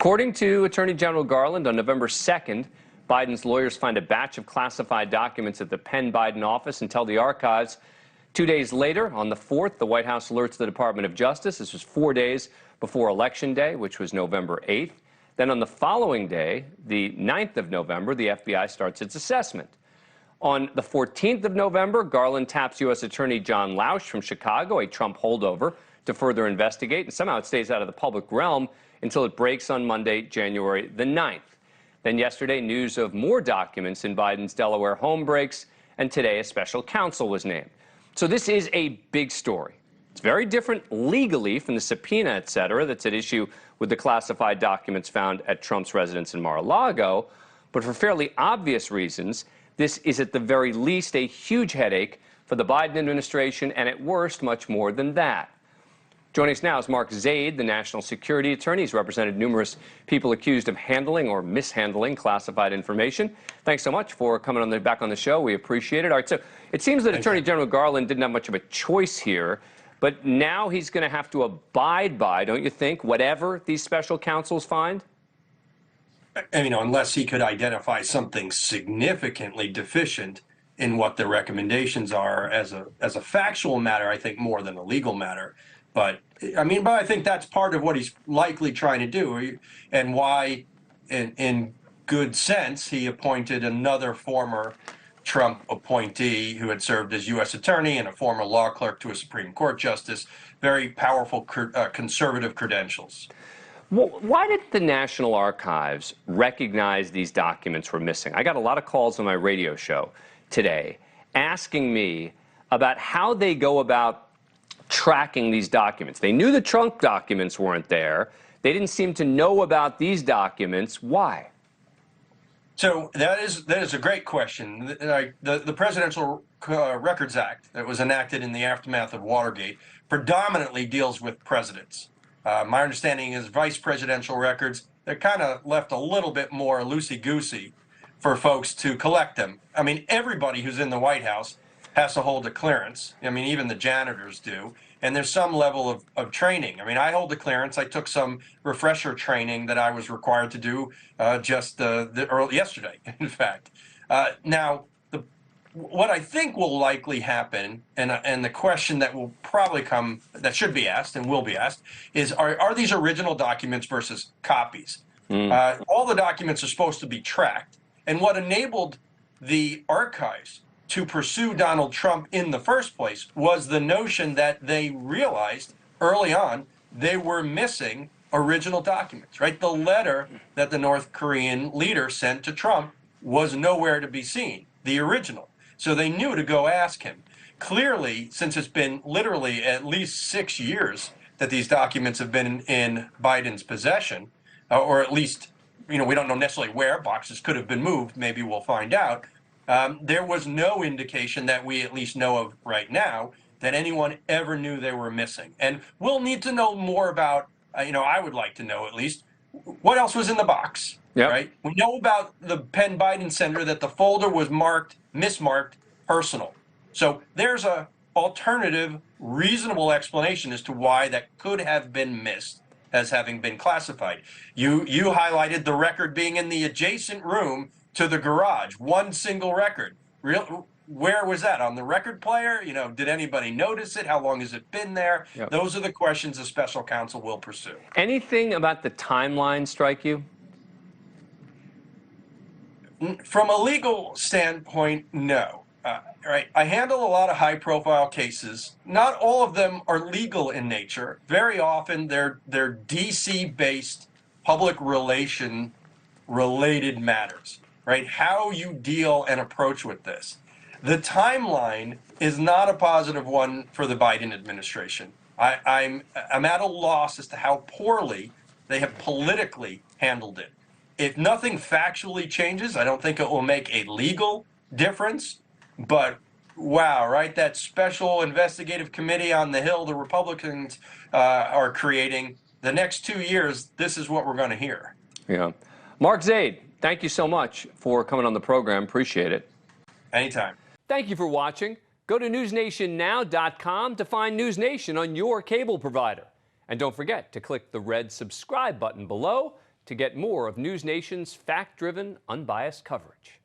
According to Attorney General Garland, on November 2nd, Biden's lawyers find a batch of classified documents at the Penn Biden office and tell the archives. 2 days later, on the 4th, the White House alerts the Department of Justice. This was 4 days before Election Day, which was November 8th. Then on the following day, the 9th of November, the FBI starts its assessment. On the 14th of November, Garland taps U.S. Attorney John Lausch from Chicago, a Trump holdover, to further investigate, and somehow it stays out of the public realm until it breaks on Monday, January the 9th. Then yesterday, news of more documents in Biden's Delaware home breaks, and today a special counsel was named. So this is a big story. It's very different legally from the subpoena, et cetera, that's at issue with the classified documents found at Trump's residence in Mar-a-Lago. But for fairly obvious reasons, this is at the very least a huge headache for the Biden administration, and at worst, much more than that. Joining us now is Mark Zaid, the national security attorney. He's represented numerous people accused of handling or mishandling classified information. Thanks so much for coming back on the show. We appreciate it. All right, so it seems that Attorney General Garland didn't have much of a choice here, but now he's going to have to abide by, don't you think, whatever these special counsels find? And, unless he could identify something significantly deficient in what the recommendations are as a factual matter, I think more than a legal matter. But I think that's part of what he's likely trying to do, and why, in good sense, he appointed another former Trump appointee who had served as U.S. attorney and a former law clerk to a Supreme Court justice. Very powerful conservative credentials. Well, why did the National Archives recognize these documents were missing? I got a lot of calls on my radio show today asking me about how they go about tracking these documents. They knew the Trump documents weren't there. They didn't seem to know about these documents. Why? So that is a great question. The Presidential Records Act that was enacted in the aftermath of Watergate predominantly deals with presidents. My understanding is vice presidential records, they're kind of left a little bit more loosey-goosey for folks to collect them. Everybody who's in the White House has to hold a clearance. Even the janitors do. And there's some level of training. I hold a clearance. I took some refresher training that I was required to do yesterday, in fact. Now, what I think will likely happen, and the question that will probably come, that should be asked and will be asked, is are these original documents versus copies? All the documents are supposed to be tracked. And what enabled the archives to pursue Donald Trump in the first place was the notion that they realized early on they were missing original documents, right? The letter that the North Korean leader sent to Trump was nowhere to be seen, the original. So they knew to go ask him. Clearly, since it's been literally at least 6 years that these documents have been in Biden's possession, or at least, we don't know necessarily where, boxes could have been moved, maybe we'll find out. There was no indication that we at least know of right now that anyone ever knew they were missing. And we'll need to know more about, I would like to know at least, what else was in the box, right? We know about the Penn Biden Center that the folder was mismarked personal. So there's a alternative, reasonable explanation as to why that could have been missed as having been classified. You highlighted the record being in the adjacent room to the garage, one single record. Where was that? On the record player? Did anybody notice it? How long has it been there? Yep. Those are the questions the special counsel will pursue. Anything about the timeline strike you? From a legal standpoint, no. Right. I handle a lot of high-profile cases. Not all of them are legal in nature. Very often, they're DC-based public relation-related matters. Right? How you deal and approach with this. The timeline is not a positive one for the Biden administration. I'm at a loss as to how poorly they have politically handled it. If nothing factually changes, I don't think it will make a legal difference. But wow, right? That special investigative committee on the Hill the Republicans are creating, the next 2 years, this is what we're going to hear. Yeah. Mark Zaid, thank you so much for coming on the program. Appreciate it. Anytime. Thank you for watching. Go to newsnationnow.com to find NewsNation on your cable provider. And don't forget to click the red subscribe button below to get more of NewsNation's fact-driven, unbiased coverage.